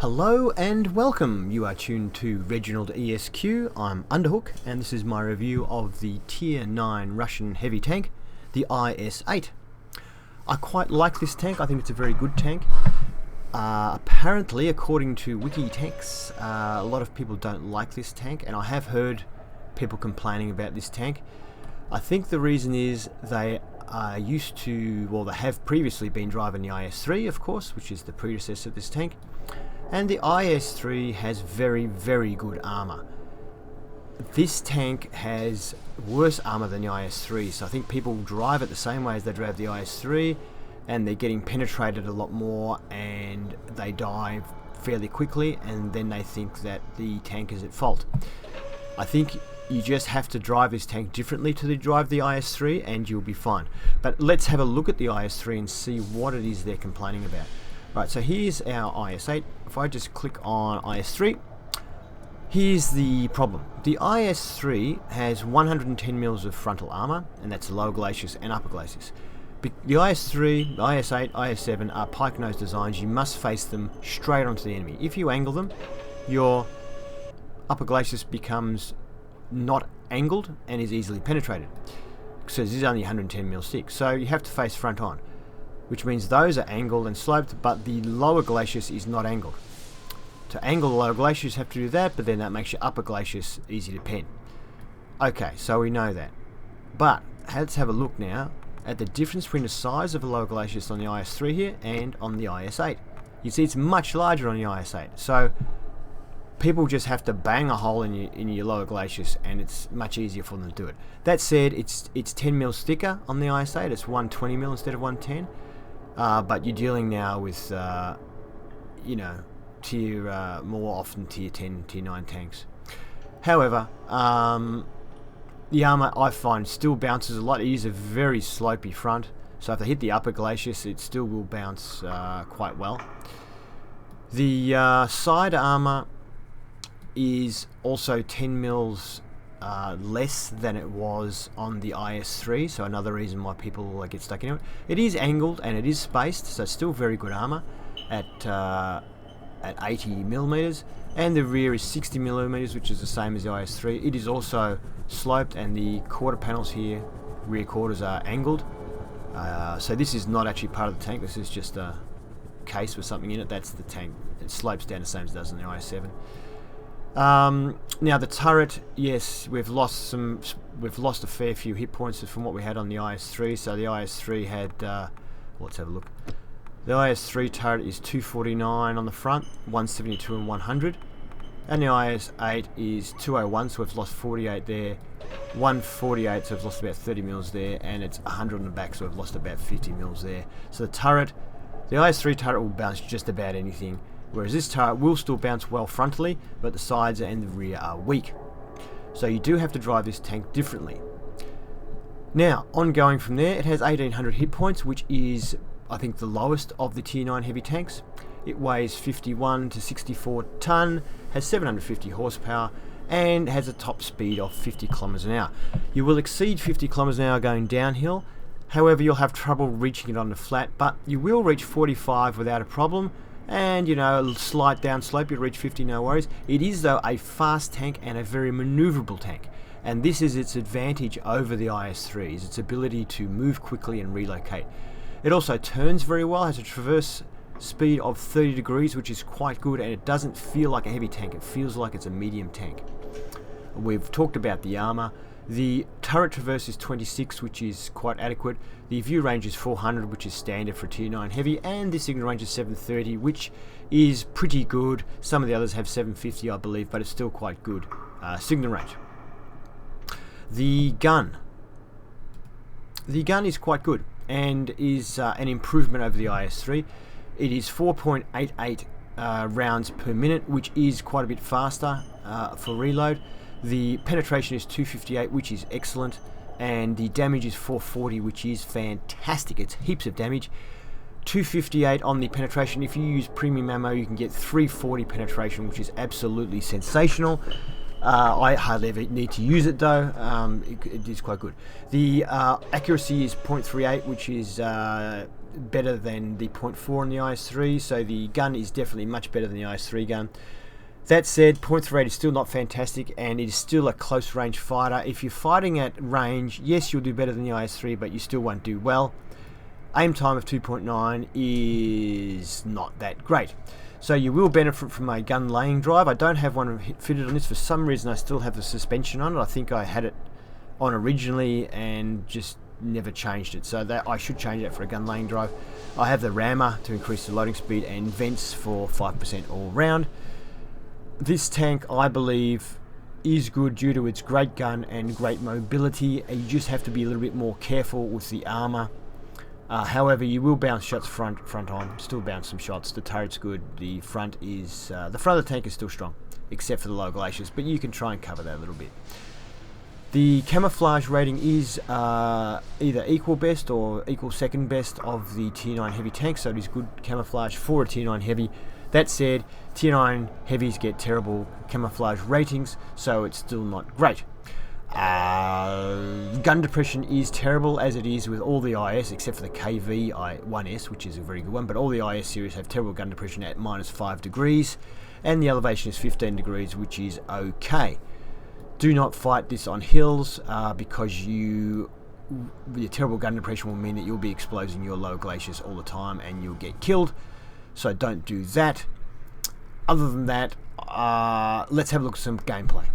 Hello and welcome. You are tuned to ReginaldESQ. I'm Underhook, and this is my review of the Tier 9 Russian heavy tank, the IS-8. I quite like this tank. I think it's a very good tank. Apparently, according to Wiki Tanks, a lot of people don't like this tank, and I have heard people complaining about this tank. I think the reason is they are used to, well, they have previously been driving the IS-3, of course, which is the predecessor of this tank. And the IS-3 has very, very good armor. This tank has worse armor than the IS-3, so I think people drive it the same way as they drive the IS-3, and they're getting penetrated a lot more, and they die fairly quickly, and then they think that the tank is at fault. I think you just have to drive this tank differently to drive the IS-3, and you'll be fine. But let's have a look at the IS-3 and see what it is they're complaining about. Right, so here's our IS-8. If I just click on IS-3, here's the problem. The IS-3 has 110 mils of frontal armor, and that's lower glacis and upper glacis. The IS-3, the IS-8, IS-7 are pike nose designs. You must face them straight onto the enemy. If you angle them, your upper glacis becomes not angled and is easily penetrated. So this is only 110 mil thick, so you have to face front on, which means those are angled and sloped, but the lower glacis is not angled. To angle the lower glacis, you have to do that, but then that makes your upper glacis easy to pen. Okay, so we know that. But let's have a look now at the difference between the size of the lower glacis on the IS-3 here and on the IS-8. You see it's much larger on the IS-8, so people just have to bang a hole in your lower glacis, and it's much easier for them to do it. That said, it's 10 mils thicker on the IS-8. It's 120 mil instead of 110. But you're dealing now with, more often tier 10, tier 9 tanks. However, the armor I find still bounces a lot. It is a very slopey front, so if they hit the upper glacis, it still will bounce quite well. The side armor is also 10 mils less than it was on the IS-3, so another reason why people get stuck into it. It is angled and it is spaced, so it's still very good armor at 80 millimeters, and the rear is 60 millimeters, which is the same as the IS-3. It is also sloped, and the quarter panels here, rear quarters, are angled. So this is not actually part of the tank. This is just a case with something in it. That's the tank. It slopes down the same as it does on the IS-7. Now the turret, yes, we've lost a fair few hit points from what we had on the IS-3. So the IS-3 had, let's have a look. The IS-3 turret is 249 on the front, 172 and 100, and the IS-8 is 201, so we've lost 48 there, 148, so we've lost about 30 mils there, and it's 100 on the back, so we've lost about 50 mils there. So the IS-3 turret will bounce just about anything, whereas this turret will still bounce well frontally, but the sides and the rear are weak. So you do have to drive this tank differently. Now, ongoing from there, it has 1800 hit points, which is, I think, the lowest of the Tier 9 heavy tanks. It weighs 51 to 64 ton, has 750 horsepower, and has a top speed of 50 kilometers an hour. You will exceed 50 kilometers an hour going downhill. However, you'll have trouble reaching it on the flat, but you will reach 45 without a problem. And, a slight downslope, you'll reach 50, no worries. It is, though, a fast tank and a very maneuverable tank. And this is its advantage over the IS-3, is its ability to move quickly and relocate. It also turns very well, has a traverse speed of 30 degrees, which is quite good, and it doesn't feel like a heavy tank. It feels like it's a medium tank. We've talked about the armor. The turret traverse is 26, which is quite adequate. The view range is 400, which is standard for Tier 9 heavy, and the signal range is 730, which is pretty good. Some of the others have 750, I believe, but it's still quite good signal range. The gun is quite good and is an improvement over the IS-3. It is 4.88 rounds per minute, which is quite a bit faster for reload. The penetration is 258, which is excellent, and the damage is 440, which is fantastic. It's heaps of damage. 258 on the penetration. If you use premium ammo, you can get 340 penetration, which is absolutely sensational. I hardly ever need to use it though. It is quite good. The accuracy is 0.38, which is better than the .4 in the IS-3, so the gun is definitely much better than the IS-3 gun. That said, .38 is still not fantastic, and it is still a close range fighter. If you're fighting at range, yes, you'll do better than the IS-3, but you still won't do well. Aim time of 2.9 is not that great. So you will benefit from a gun laying drive. I don't have one fitted on this. For some reason, I still have the suspension on it. I think I had it on originally and just never changed it. So that I should change that for a gun laying drive. I have the rammer to increase the loading speed and vents for 5% all round. This tank, I believe, is good due to its great gun and great mobility. You just have to be a little bit more careful with the armor. However, you will bounce shots front on. Still bounce some shots. The turret's good. The front of the tank is still strong, except for the low glaciers. But you can try and cover that a little bit. The camouflage rating is either equal best or equal second best of the Tier 9 heavy tank. So it is good camouflage for a Tier 9 heavy. That said, Tier 9 heavies get terrible camouflage ratings, so it's still not great. Gun depression is terrible, as it is with all the IS, except for the KV-1S, which is a very good one, but all the IS series have terrible gun depression at -5 degrees, and the elevation is 15 degrees, which is okay. Do not fight this on hills, because your terrible gun depression will mean that you'll be exposing your low glaciers all the time, and you'll get killed. So don't do that. Other than that, let's have a look at some gameplay.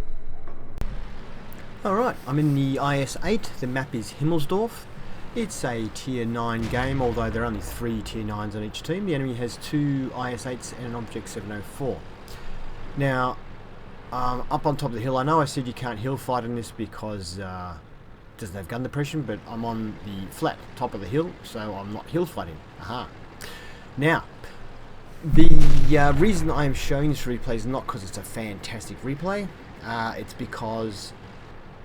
Alright, I'm in the IS-8. The map is Himmelsdorf. It's a Tier 9 game, although there are only 3 Tier 9s on each team. The enemy has 2 IS-8s and an Object 704. Now, up on top of the hill, I know I said you can't hill fight in this because it doesn't have gun depression, but I'm on the flat top of the hill, so I'm not hill fighting. Aha. Now, the reason I am showing this replay is not because it's a fantastic replay. It's because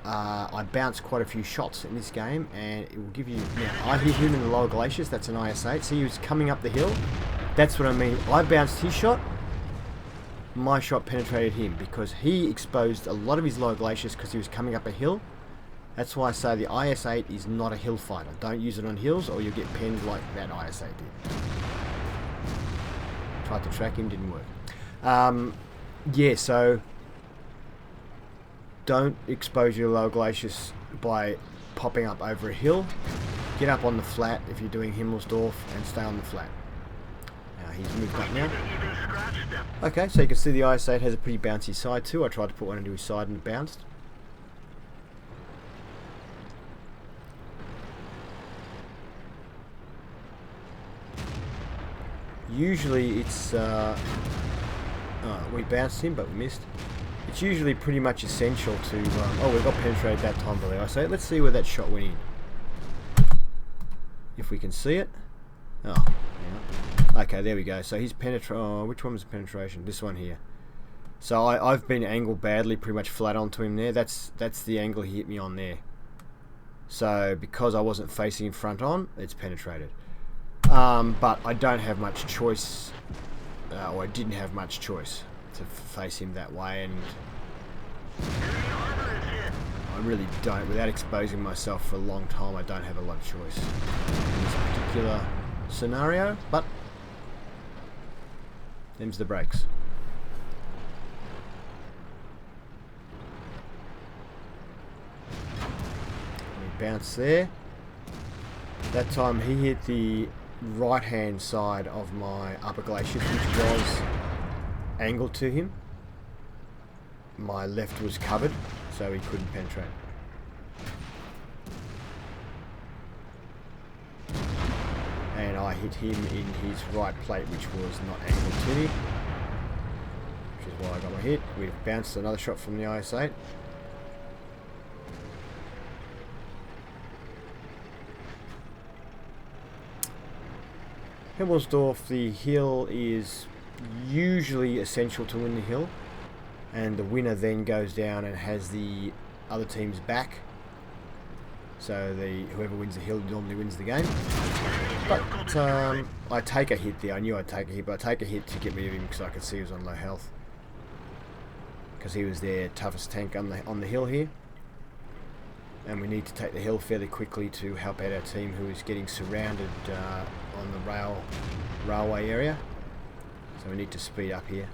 I bounced quite a few shots in this game, and it will give you... Now, I hit him in the lower glaciers. That's an IS-8. See, he was coming up the hill. That's what I mean. I bounced his shot. My shot penetrated him because he exposed a lot of his lower glaciers because he was coming up a hill. That's why I say the IS-8 is not a hill fighter. Don't use it on hills or you'll get penned like that IS-8 did. Tried to track him, didn't work. Yeah, so don't expose your lower glaciers by popping up over a hill. Get up on the flat if you're doing Himmelsdorf and stay on the flat. He's moved up now. Okay, so you can see the IS-8 has a pretty bouncy side too. I tried to put one into his side and it bounced. Usually it's... we bounced him, but we missed. It's usually pretty much essential to... oh, we got penetrated that time by the IS-8. Let's see where that shot went in. If we can see it. Oh, yeah. Okay, there we go. So he's which one was the penetration? This one here. So I've been angled badly, pretty much flat onto him there. That's the angle he hit me on there. So because I wasn't facing him front on, it's penetrated. But I don't have much choice, or I didn't have much choice to face him that way, and I really don't. Without exposing myself for a long time, I don't have a lot of choice in this particular scenario, but them's the breaks. We bounce there. That time he hit the right hand side of my upper glacier, which was angled to him. My left was covered, so he couldn't penetrate. And I hit him in his right plate, which was not angled to me, which is why I got my hit. We've bounced another shot from the IS-8. Himmelsdorf, the hill is usually essential to win the hill, and the winner then goes down and has the other team's back. So whoever wins the hill normally wins the game. But I take a hit there. I knew I'd take a hit, but I take a hit to get rid of him because I could see he was on low health. Because he was their toughest tank on the hill here. and we need to take the hill fairly quickly to help out our team who is getting surrounded on the railway area. So we need to speed up here,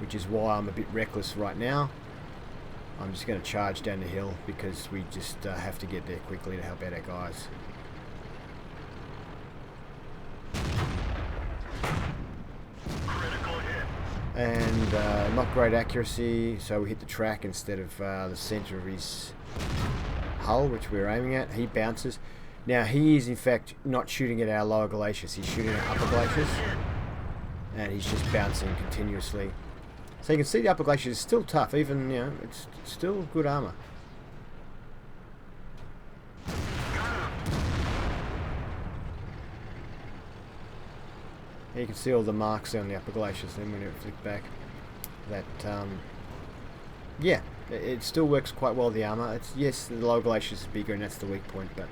which is why I'm a bit reckless right now. I'm just going to charge down the hill because we just have to get there quickly to help out our guys. And not great accuracy, so we hit the track instead of the centre of his hull, which we were aiming at. He bounces. Now he is in fact not shooting at our lower glaciers, he's shooting at upper glaciers, and he's just bouncing continuously. So you can see the upper glaciers is still tough, even, you know, it's still good armour. You can see all the marks on the upper glaciers then when you flick back. That, yeah, it still works quite well, the armour. It's, yes, the lower glaciers is bigger and that's the weak point, but,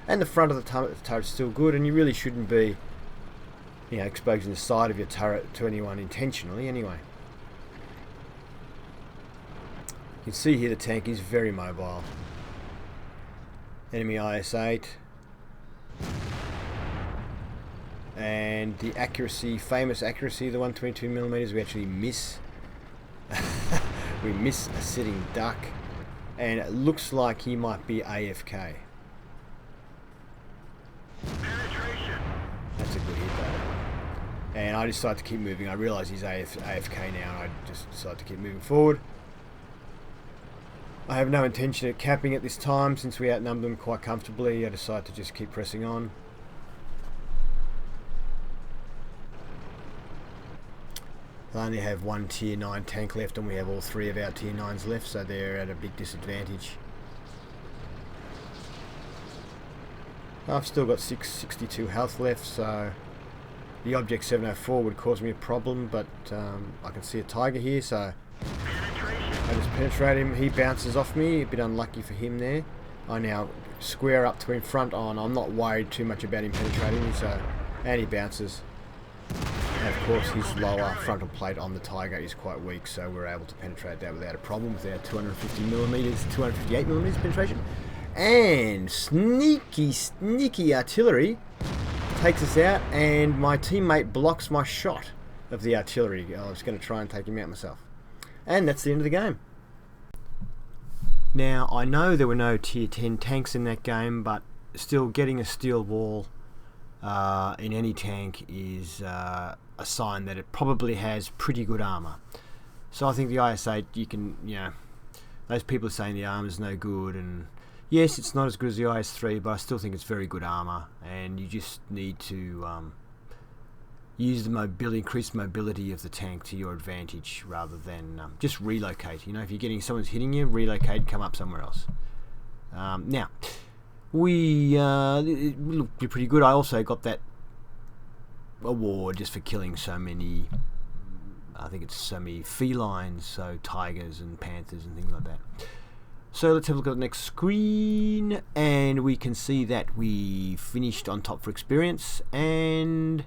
and the front of the turret is still good, and you really shouldn't be, you know, exposing the side of your turret to anyone intentionally anyway. You can see here the tank is very mobile. Enemy IS-8. And the accuracy, famous accuracy, the 122mm, we actually miss. We miss a sitting duck. And it looks like he might be AFK. Penetration. That's a good hit though. And I decided to keep moving. I realise he's AFK now, and I just decided to keep moving forward. I have no intention of capping at this time, since we outnumbered them quite comfortably. I decided to just keep pressing on. I only have one tier 9 tank left, and we have all 3 of our tier 9s left, so they're at a big disadvantage. I've still got 662 health left, so the Object 704 would cause me a problem, but I can see a tiger here, so I just penetrate him. He bounces off me, a bit unlucky for him there. I now square up to him front on. I'm not worried too much about him penetrating me, so, and he bounces. And of course his lower frontal plate on the tiger is quite weak, so we're able to penetrate that without a problem with our 250mm, 258mm penetration. And sneaky artillery takes us out, and my teammate blocks my shot of the artillery. I was going to try and take him out myself. And that's the end of the game. Now, I know there were no tier 10 tanks in that game, but still getting a steel wall in any tank is a sign that it probably has pretty good armour. So I think the IS-8, you can, you know, those people are saying the armour's no good, and yes, it's not as good as the IS-3, but I still think it's very good armour, and you just need to use the mobility, increased mobility of the tank to your advantage, rather than just relocate. You know, if you're getting someone's hitting you, relocate, come up somewhere else. Now, it looked pretty good. I also got that award just for killing so many, I think it's so many felines, so tigers and panthers and things like that. So let's have a look at the next screen, and we can see that we finished on top for experience, and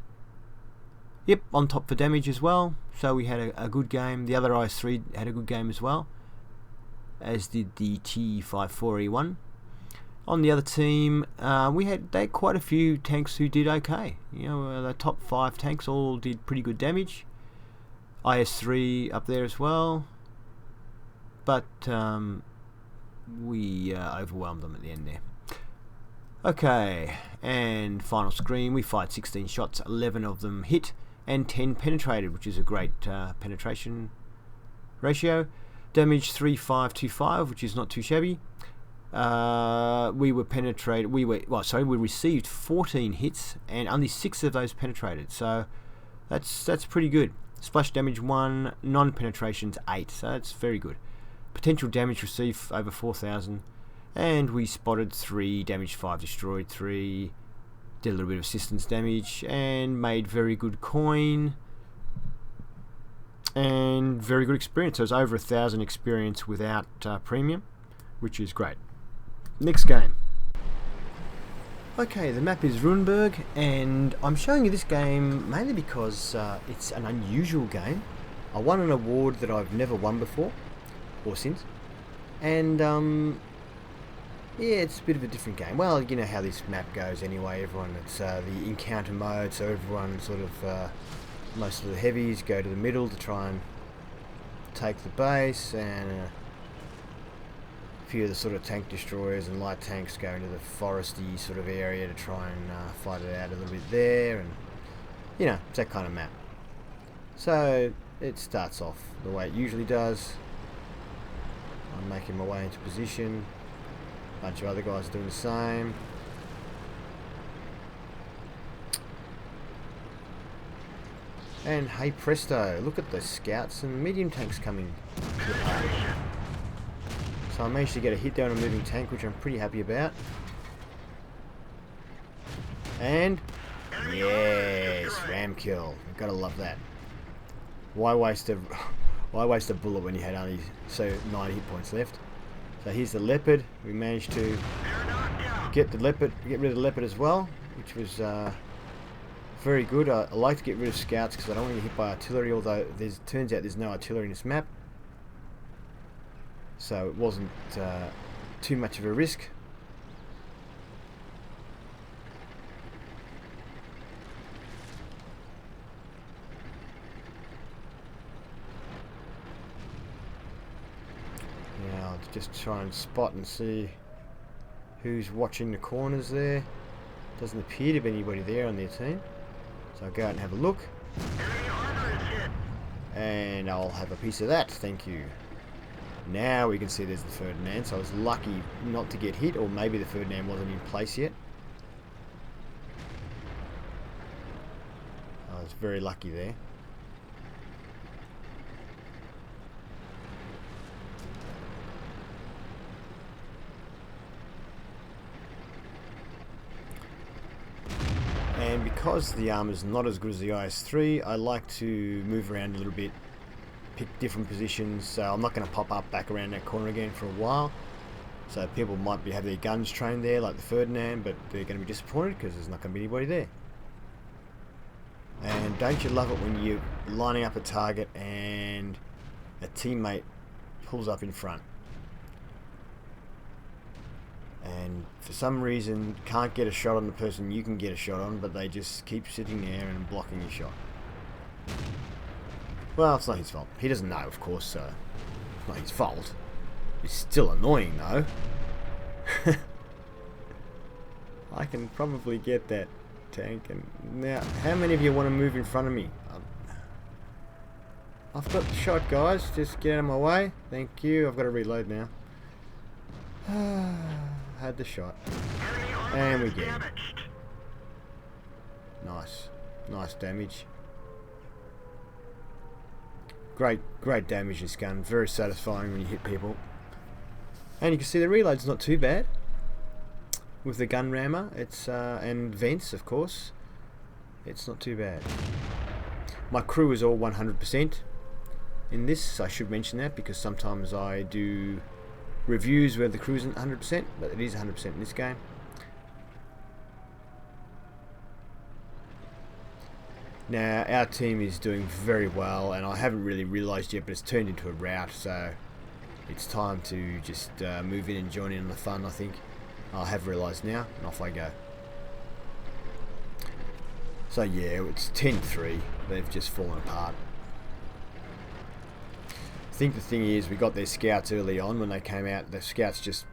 yep, on top for damage as well. So we had a good game. The other IS-3 had a good game as well, as did the T54E1. On the other team, they had quite a few tanks who did okay. You know, the top 5 tanks all did pretty good damage. IS-3 up there as well, but we overwhelmed them at the end there. Okay, and final screen. We fired 16 shots, 11 of them hit, and 10 penetrated, which is a great penetration ratio. Damage 3525, which is not too shabby. We received 14 hits, and only 6 of those penetrated, so that's pretty good. Splash damage 1, non-penetrations 8, so that's very good. Potential damage received over 4,000, and we spotted 3, damaged 5, destroyed 3, did a little bit of assistance damage, and made very good coin, and very good experience. So it was over 1,000 experience without premium, which is great. Next game. Okay, the map is Ruinberg, and I'm showing you this game mainly because it's an unusual game. I won an award that I've never won before, or since, And yeah, it's a bit of a different game. Well, you know how this map goes anyway. Everyone, it's the encounter mode, so everyone sort of, most of the heavies go to the middle to try and take the base, and a few of the sort of tank destroyers and light tanks go into the foresty sort of area to try and fight it out a little bit there, and you know, it's that kind of map. So it starts off the way it usually does. I'm making my way into position. A bunch of other guys doing the same. And hey presto, look at the scouts and medium tanks coming to the party. So I managed to get a hit there on a moving tank, which I'm pretty happy about. And yes, ram kill. Gotta love that. Why waste a bullet when you had only 9 hit points left? So here's the leopard. We managed to get rid of the leopard as well, which was very good. I like to get rid of scouts because I don't want to get hit by artillery, although turns out there's no artillery in this map. So it wasn't too much of a risk. Now I'll just try and spot and see who's watching the corners there. Doesn't appear to be anybody there on their team. So I'll go out and have a look. And I'll have a piece of that, thank you. Now we can see there's the Ferdinand, so I was lucky not to get hit, or maybe the Ferdinand wasn't in place yet. I was very lucky there. And because the armor's not as good as the IS-3, I like to move around a little bit, pick different positions, so I'm not going to pop up back around that corner again for a while. So people might have their guns trained there like the Ferdinand, but they're going to be disappointed because there's not going to be anybody there. And don't you love it when you're lining up a target and a teammate pulls up in front and for some reason can't get a shot on the person you can get a shot on, but they just keep sitting there and blocking your shot. Well, it's not his fault. He doesn't know, of course, so it's not his fault. It's still annoying, though. I can probably get that tank. And now, how many of you want to move in front of me? I've got the shot, guys. Just get out of my way. Thank you. I've got to reload now. Had the shot. And we get him. Nice. Nice damage. Great damage this gun. Very satisfying when you hit people. And you can see the reload's not too bad. With the gun rammer, it's and vents, of course. It's not too bad. My crew is all 100% in this. I should mention that because sometimes I do reviews where the crew isn't 100%, but it is 100% in this game. Now our team is doing very well, and I haven't really realised yet, but it's turned into a rout, so it's time to just move in and join in on the fun, I think. I have realised now, and off I go. So yeah, it's 10-3. They've just fallen apart. I think the thing is, we got their scouts early on when they came out. The scouts just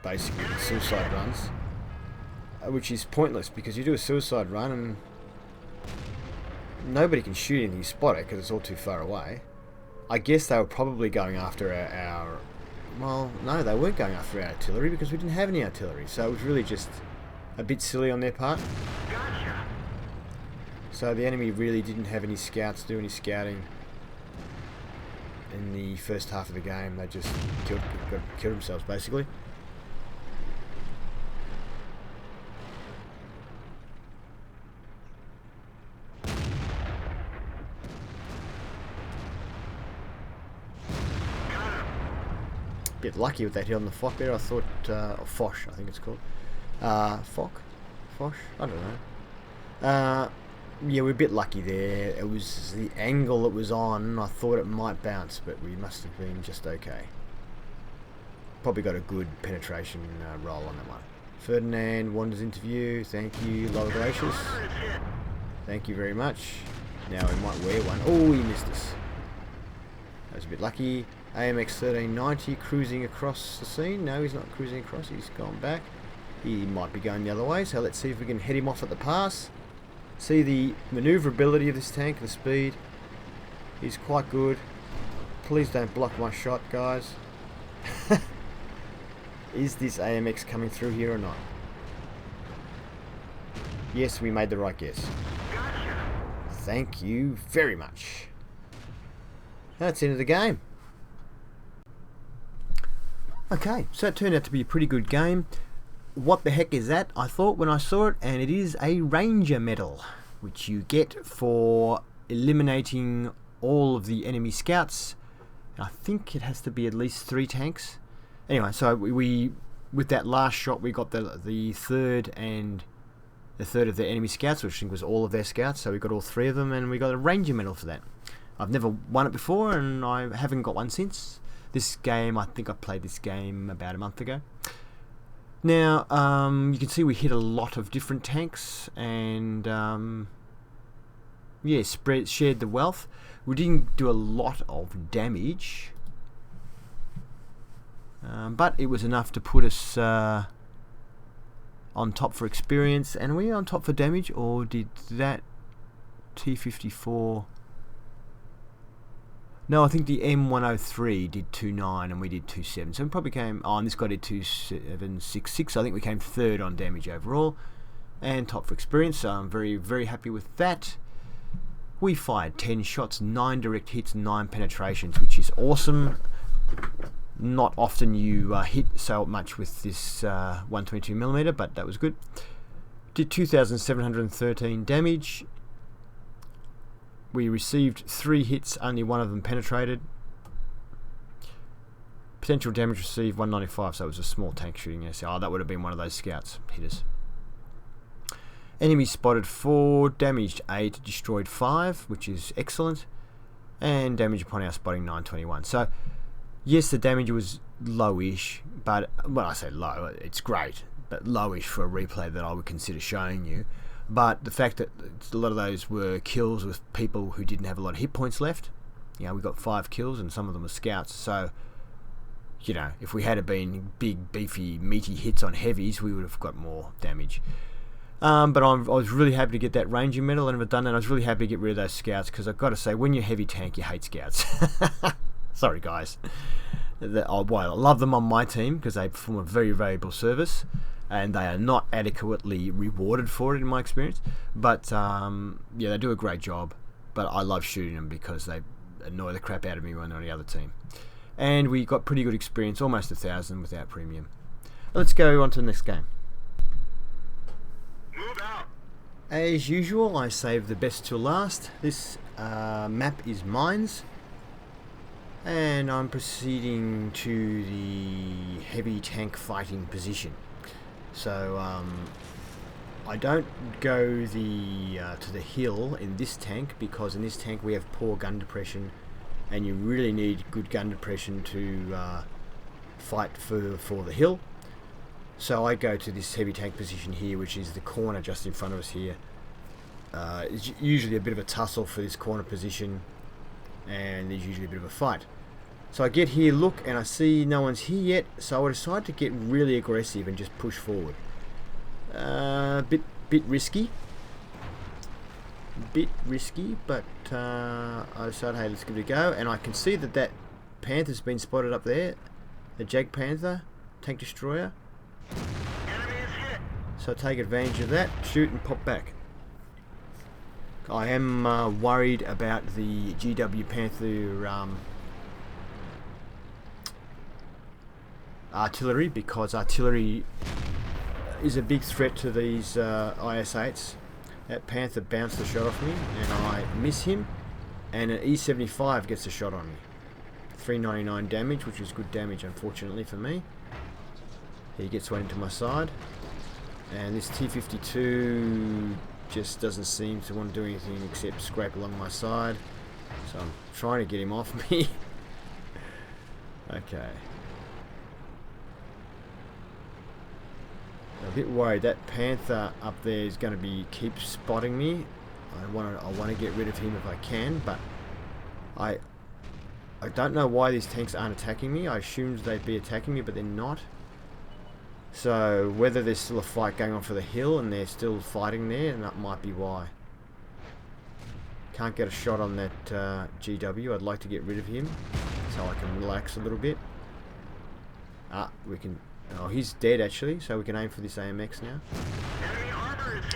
basically did suicide runs, which is pointless because you do a suicide run and nobody can shoot anything you spot it because it's all too far away. I guess they were probably going after our well, no, they weren't going after our artillery because we didn't have any artillery, so it was really just a bit silly on their part. Gotcha. So the enemy really didn't have any scouts do any scouting in the first half of the game. They just killed themselves basically. Bit lucky with that hit on the Foch there. I thought, or Foch, I think it's called. Foch? I don't know. Yeah, we're a bit lucky there. It was the angle it was on. I thought it might bounce, but we must have been just okay. probably got a good penetration roll on that one. Ferdinand wanders into view. Thank you, Lower Gracious. Thank you very much. Now we might wear one. Oh, he missed us. That was a bit lucky. AMX 1390 cruising across the scene. No, he's not cruising across. He's gone back. He might be going the other way. So let's see if we can head him off at the pass. See the manoeuvrability of this tank, the speed. He's quite good. Please don't block my shot, guys. Is this AMX coming through here or not? Yes, we made the right guess. Thank you very much. That's the end of the game. Okay, so it turned out to be a pretty good game. What the heck is that? I thought when I saw it, and it is a Ranger medal, which you get for eliminating all of the enemy scouts. I think it has to be at least 3 tanks. Anyway, so we with that last shot, we got the third of the enemy scouts, which I think was all of their scouts. So we got all 3 of them, and we got a Ranger medal for that. I've never won it before, and I haven't got one since. This game, I think I played this game about a month ago. Now, you can see we hit a lot of different tanks, and yeah, shared the wealth. We didn't do a lot of damage, but it was enough to put us on top for experience. And were we on top for damage, or did that T-54... No, I think the M103 did 2.9 and we did 2.7. So we probably came... Oh, and this guy did 2.766. I think we came 3rd on damage overall. And top for experience. So I'm very, very happy with that. We fired 10 shots, 9 direct hits, 9 penetrations, which is awesome. Not often you hit so much with this 122mm, but that was good. Did 2,713 damage. We received 3 hits, only 1 of them penetrated. Potential damage received 195, so it was a small tank shooting. Yes, oh, that would have been one of those scouts hitters. Enemy spotted 4, damaged 8, destroyed 5, which is excellent. And damage upon our spotting 921. So, yes, the damage was lowish, but when I say low, it's great, but lowish for a replay that I would consider showing you. But the fact that a lot of those were kills with people who didn't have a lot of hit points left. You know, we got 5 kills and some of them were scouts. So, you know, if we had been big, beefy, meaty hits on heavies, we would have got more damage. But I was really happy to get that Ranger medal. I've never done that. I was really happy to get rid of those scouts because I've got to say, when you're heavy tank, you hate scouts. Sorry, guys. Well, I love them on my team because they perform a very valuable service. And they are not adequately rewarded for it in my experience. But, yeah, they do a great job. But I love shooting them because they annoy the crap out of me when they're on the other team. And we got pretty good experience, almost 1,000 without premium. Let's go on to the next game. Move out. As usual, I saved the best till last. This map is mines. And I'm proceeding to the heavy tank fighting position. So I don't go to the hill in this tank because in this tank we have poor gun depression, and you really need good gun depression to fight for the hill. So I go to this heavy tank position here, which is the corner just in front of us here. It's usually a bit of a tussle for this corner position, and there's usually a bit of a fight. So I get here, look, and I see no one's here yet, so I decide to get really aggressive and just push forward. Bit risky. But I decided, hey, let's give it a go. And I can see that Panther's been spotted up there. The Jag Panther, tank destroyer. Enemy is hit. So I take advantage of that, shoot and pop back. I am worried about the GW Panther artillery, because artillery is a big threat to these IS-8s. That Panther bounced the shot off me and I miss him, and an E-75 gets a shot on me. 399 damage, which is good damage unfortunately for me. He gets one into my side, and this T-52 just doesn't seem to want to do anything except scrape along my side, so I'm trying to get him off me. Okay. I'm a bit worried that Panther up there is going to keep spotting me. I want to get rid of him if I can, but I don't know why these tanks aren't attacking me. I assumed they'd be attacking me, but they're not. So whether there's still a fight going on for the hill and they're still fighting there, and that might be why. Can't get a shot on that GW. I'd like to get rid of him so I can relax a little bit. We can... Oh, he's dead actually, so we can aim for this AMX now.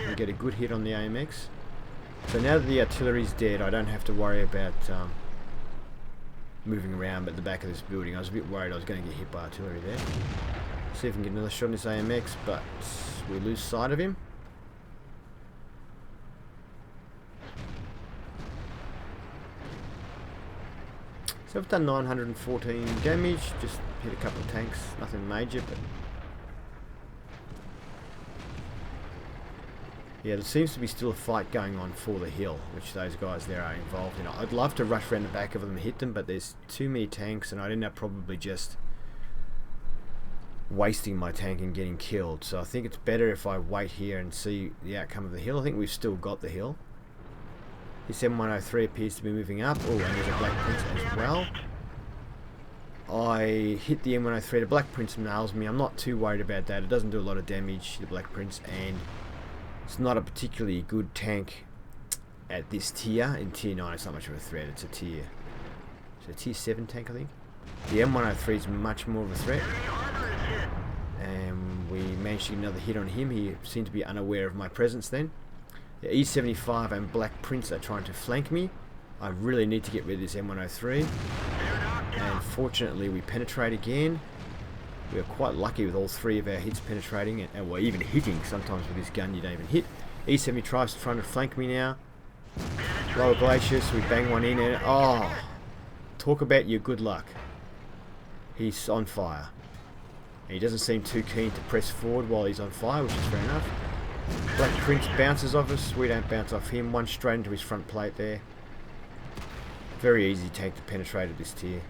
We get a good hit on the AMX. So now that the artillery's dead, I don't have to worry about moving around at the back of this building. I was a bit worried I was going to get hit by artillery there. See if we can get another shot on this AMX, but we lose sight of him. So I've done 914 damage, just hit a couple of tanks, nothing major, but yeah, there seems to be still a fight going on for the hill, which those guys there are involved in. I'd love to rush around the back of them and hit them, but there's too many tanks and I'd end up probably just wasting my tank and getting killed. So I think it's better if I wait here and see the outcome of the hill. I think we've still got the hill. This M103 appears to be moving up. Oh, and there's a Black Prince as well. I hit the M103. The Black Prince nails me. I'm not too worried about that. It doesn't do a lot of damage, the Black Prince, and it's not a particularly good tank at this tier. In tier 9 it's not much of a threat. It's a tier 7 tank, I think. The M103 is much more of a threat. And we managed to get another hit on him. He seemed to be unaware of my presence then. The E75 and Black Prince are trying to flank me. I really need to get rid of this M103. And fortunately we penetrate again. We are quite lucky with all three of our hits penetrating, and we're even hitting. Sometimes with this gun you don't even hit. E70 tries trying to flank me now. Lower Glacius, we bang one in and oh, talk about your good luck. He's on fire. And he doesn't seem too keen to press forward while he's on fire, which is fair enough. Black Prince bounces off us. We don't bounce off him. One straight into his front plate there. Very easy tank to penetrate at this tier.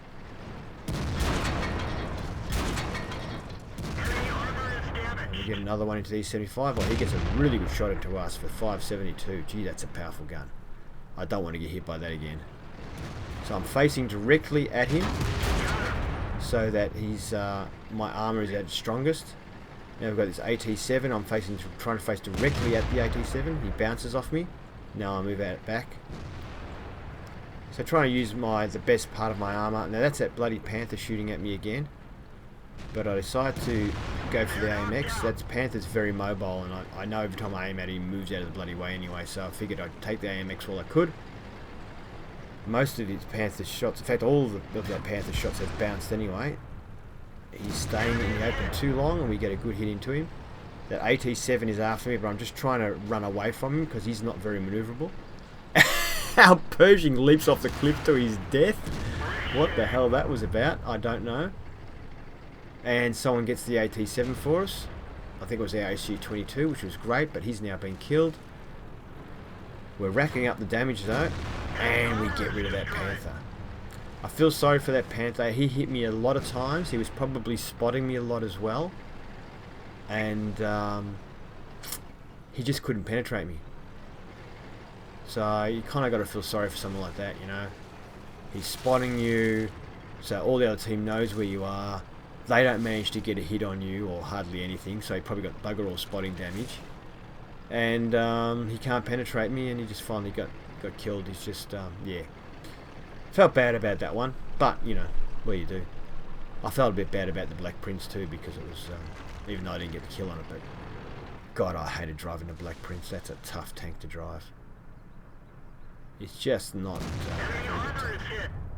And we get another one into the E75. Well, he gets a really good shot into us for 572. Gee, that's a powerful gun. I don't want to get hit by that again. So I'm facing directly at him so that he's my armor is at its strongest. Now we've got this AT7. I'm trying to face directly at the AT7. He bounces off me. Now I move out back. So trying to use the best part of my armor. Now that's that bloody Panther shooting at me again. But I decide to go for the AMX. That Panther's very mobile, and I know every time I aim at him, he moves out of the bloody way anyway. So I figured I'd take the AMX while I could. Most of his Panther shots, in fact all of the Panther shots have bounced anyway. He's staying in the open too long and we get a good hit into him. That AT7 is after me, but I'm just trying to run away from him because he's not very maneuverable. Our Pershing leaps off the cliff to his death. What the hell that was about, I don't know. And someone gets the AT7 for us. I think it was our SU-22, which was great, but he's now been killed. We're racking up the damage though, and we get rid of that Panther. I feel sorry for that Panther. He hit me a lot of times. He was probably spotting me a lot as well. And he just couldn't penetrate me. So you kind of got to feel sorry for someone like that, you know. He's spotting you, so all the other team knows where you are. They don't manage to get a hit on you, or hardly anything, so he probably got bugger all spotting damage. And he can't penetrate me, and he just finally got killed. He's just, yeah. Felt bad about that one, but you know, what do you do? I felt a bit bad about the Black Prince too, because it was, even though I didn't get the kill on it, but God, I hated driving the Black Prince. That's a tough tank to drive. It's just not.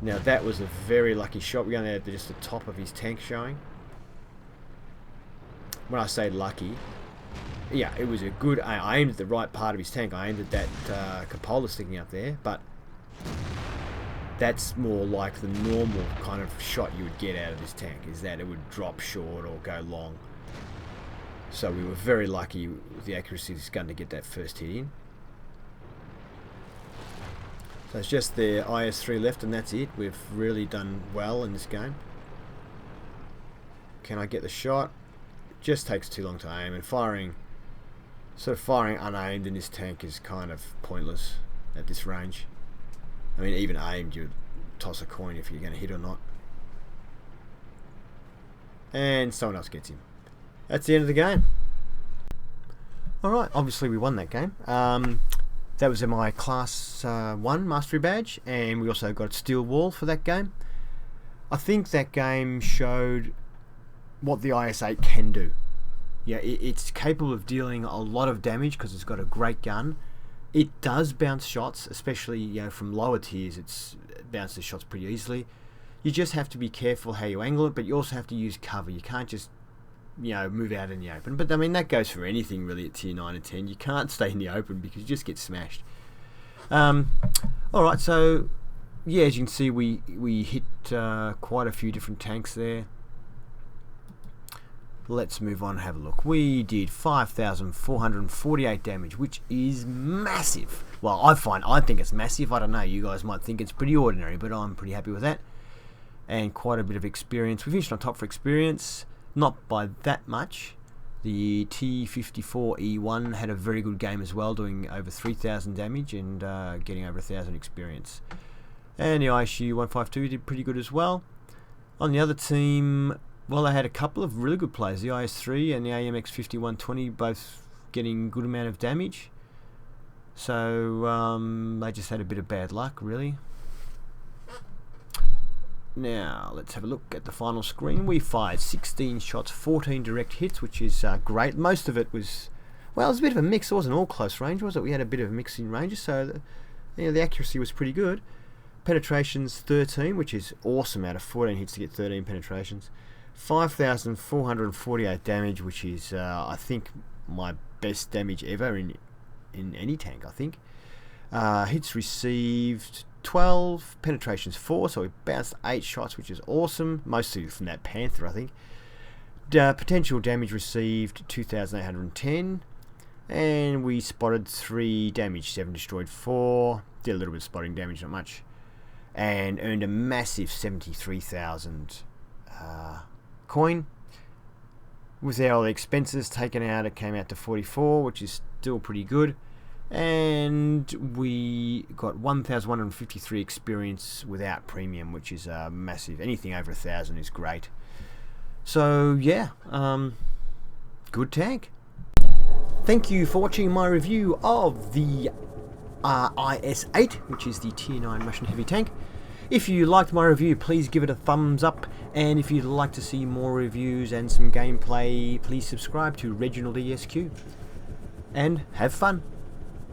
Now that was a very lucky shot. We only had just the top of his tank showing. When I say lucky, yeah, it was a good. I aimed at the right part of his tank. I aimed at that cupola sticking up there, but that's more like the normal kind of shot you would get out of this tank, is that it would drop short or go long. So we were very lucky with the accuracy of this gun to get that first hit in. So it's just the IS-3 left and that's it. We've really done well in this game. Can I get the shot? just takes too long to aim, and firing unaimed in this tank is kind of pointless at this range. I mean, even aimed, you'd toss a coin if you're going to hit or not. And someone else gets him. That's the end of the game. Alright, obviously we won that game. That was in my Class 1 Mastery Badge, and we also got Steel Wall for that game. I think that game showed what the IS-8 can do. Yeah, it's capable of dealing a lot of damage because it's got a great gun. It does bounce shots, especially from lower tiers. It bounces shots pretty easily. You just have to be careful how you angle it, but you also have to use cover. You can't just move out in the open. But I mean, that goes for anything really at tier 9 and 10. You can't stay in the open because you just get smashed. Alright, so yeah, as you can see, we hit quite a few different tanks there. Let's move on and have a look. We did 5,448 damage, which is massive. Well, I think it's massive. I don't know, you guys might think it's pretty ordinary, but I'm pretty happy with that. And quite a bit of experience. We finished on top for experience, not by that much. The T54E1 had a very good game as well, doing over 3,000 damage and getting over 1,000 experience. And the ISU-152 did pretty good as well. On the other team, well, they had a couple of really good players. The IS-3 and the AMX-5120 both getting good amount of damage. So they just had a bit of bad luck, really. Now, let's have a look at the final screen. We fired 16 shots, 14 direct hits, which is great. Most of it was, well, it was a bit of a mix. It wasn't all close range, was it? We had a bit of a mix in ranges, so the accuracy was pretty good. Penetrations 13, which is awesome out of 14 hits to get 13 penetrations. 5,448 damage, which is, I think, my best damage ever in any tank, I think. Hits received 12, penetrations 4, so we bounced 8 shots, which is awesome, mostly from that Panther, I think. Potential damage received 2,810, and we spotted 3 damage, 7 destroyed 4, did a little bit of spotting damage, not much, and earned a massive 73,000 coin. With all the expenses taken out, it came out to 44, which is still pretty good. And we got 1,153 experience without premium, which is massive. Anything over 1,000 is great. So yeah, good tank. Thank you for watching my review of the IS-8, which is the tier 9 Russian heavy tank. If you liked my review, please give it a thumbs up, and if you'd like to see more reviews and some gameplay, please subscribe to ReginaldESQ, and have fun.